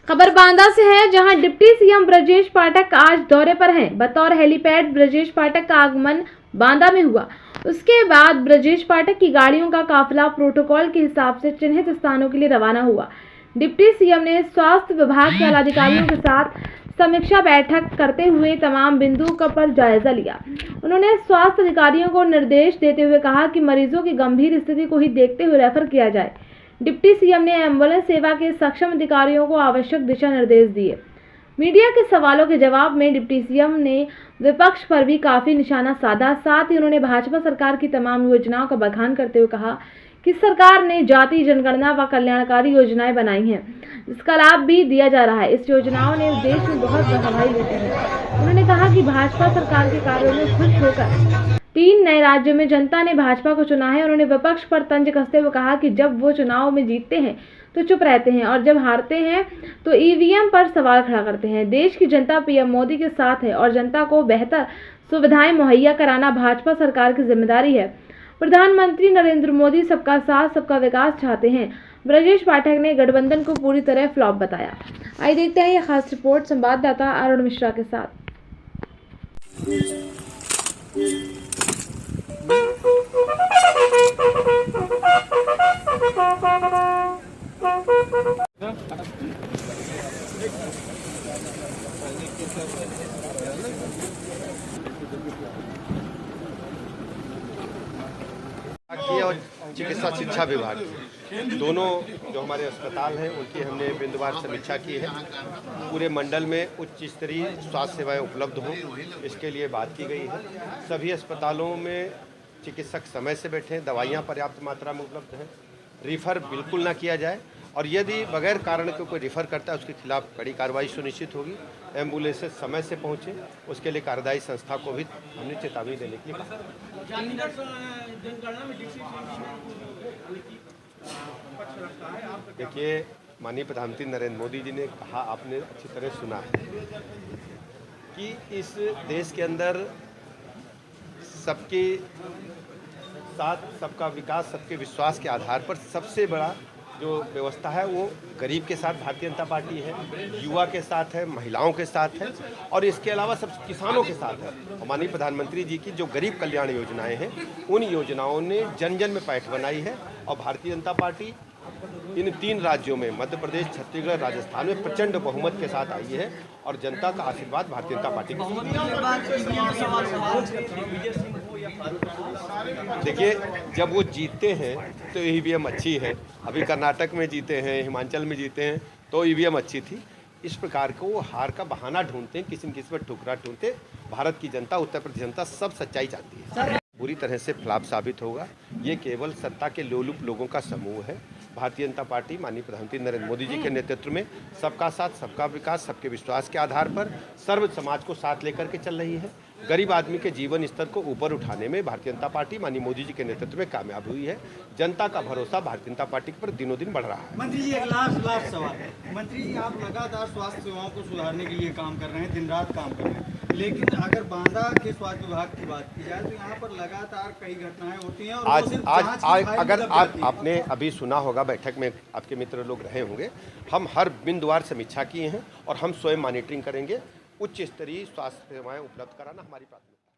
खबर बांदा से है, जहां डिप्टी सीएम ब्रजेश पाठक आज दौरे पर हैं। बतौर हेलीपैड ब्रजेश पाठक का आगमन बांदा में हुआ। उसके बाद ब्रजेश पाठक की गाड़ियों का काफिला प्रोटोकॉल के हिसाब से चिन्हित स्थानों के लिए रवाना हुआ। डिप्टी सीएम ने स्वास्थ्य विभाग के अधिकारियों के साथ समीक्षा बैठक करते हुए तमाम बिंदुओं पर जायजा लिया। उन्होंने स्वास्थ्य अधिकारियों को निर्देश देते हुए कहा कि मरीजों की गंभीर स्थिति को ही देखते हुए रेफर किया जाए। डिप्टी सीएम ने एम्बुलेंस सेवा के सक्षम अधिकारियों को आवश्यक दिशा निर्देश दिए। मीडिया के सवालों के जवाब में डिप्टी सीएम ने विपक्ष पर भी काफी निशाना साधा। साथ ही उन्होंने भाजपा सरकार की तमाम योजनाओं का बखान करते हुए कहा कि सरकार ने जाति जनगणना व कल्याणकारी योजनाएं बनाई हैं, जिसका लाभ भी दिया जा रहा है। इस योजनाओं ने देश में बहुत बधाई देती है। उन्होंने कहा कि भाजपा सरकार के कार्यों में खुश होकर 3 नए राज्यों में जनता ने भाजपा को चुना है। उन्होंने विपक्ष पर तंज कसते हुए कहा कि जब वो चुनाव में जीतते हैं तो चुप रहते हैं और जब हारते हैं तो ईवीएम पर सवाल खड़ा करते हैं। देश की जनता पीएम मोदी के साथ है और जनता को बेहतर सुविधाएं मुहैया कराना भाजपा सरकार की जिम्मेदारी है। प्रधानमंत्री नरेंद्र मोदी सबका साथ सबका विकास चाहते हैं। ब्रजेश पाठक ने गठबंधन को पूरी तरह फ्लॉप बताया। आइए देखते हैं ये खास रिपोर्ट संवाददाता अरुण मिश्रा के साथ। और चिकित्सा शिक्षा विभाग दोनों जो हमारे अस्पताल हैं उनकी हमने बिंदुवार समीक्षा की है। पूरे मंडल में उच्च स्तरीय स्वास्थ्य सेवाएं उपलब्ध हों, इसके लिए बात की गई है। सभी अस्पतालों में चिकित्सक समय से बैठें, दवाइयां पर्याप्त मात्रा में उपलब्ध हैं, रिफ़र बिल्कुल ना किया जाए और यदि बगैर कारण के कोई रिफ़र करता है उसके खिलाफ कड़ी कार्रवाई सुनिश्चित होगी। एम्बुलेंस समय से पहुँचे, उसके लिए कार्यदायी संस्था को भी हमने चेतावनी देने के लिए कहा। देखिए, माननीय प्रधानमंत्री नरेंद्र मोदी जी ने कहा, आपने अच्छी तरह सुना है कि इस देश के अंदर सबके साथ सबका विकास, सबके विश्वास के आधार पर सबसे बड़ा जो व्यवस्था है वो गरीब के साथ भारतीय जनता पार्टी है, युवा के साथ है, महिलाओं के साथ है और इसके अलावा सब किसानों के साथ है। माननीय प्रधानमंत्री जी की जो गरीब कल्याण योजनाएं हैं उन योजनाओं ने जन जन में पैठ बनाई है और भारतीय जनता पार्टी इन 3 राज्यों में मध्य प्रदेश, छत्तीसगढ़, राजस्थान में प्रचंड बहुमत के साथ आई है और जनता का आशीर्वाद भारतीय जनता पार्टी के साथ। देखिए, जब वो जीतते हैं तो ईवीएम अच्छी है। अभी कर्नाटक में जीते हैं, हिमाचल में जीते हैं तो ईवीएम अच्छी थी। इस प्रकार को वो हार का बहाना ढूंढते हैं, किसी न किसी पर ठुकरा ढूंढते। भारत की जनता, उत्तर प्रदेश जनता सब सच्चाई जानती है। बुरी तरह से फ्लॉप साबित होगा। ये केवल सत्ता के लोलुप लोगों का समूह है। भारतीय जनता पार्टी माननीय प्रधानमंत्री नरेंद्र मोदी जी के नेतृत्व में सबका साथ सबका विकास, सबके विश्वास के आधार पर सर्व समाज को साथ लेकर के चल रही है। गरीब आदमी के जीवन स्तर को ऊपर उठाने में भारतीय जनता पार्टी माननीय मोदी जी के नेतृत्व में कामयाब हुई है। जनता का भरोसा भारतीय जनता पार्टी पर दिनों दिन बढ़ रहा है। मंत्री जी, एक लास्ट सवाल है। मंत्री जी, आप लगातार स्वास्थ्य सेवाओं को सुधारने के लिए काम कर रहे हैं, दिन रात काम कर रहे हैं, लेकिन अगर बांदा के स्वास्थ्य विभाग की बात की जाए तो यहाँ पर लगातार कई घटनाएं होती हैं और आज अगर आपने अभी सुना होगा, बैठक में आपके मित्र लोग रहे होंगे, हम हर बिंदुवार समीक्षा किए हैं और हम स्वयं मॉनिटरिंग करेंगे। उच्च स्तरीय स्वास्थ्य सेवाएं उपलब्ध कराना हमारी प्राथमिकता है।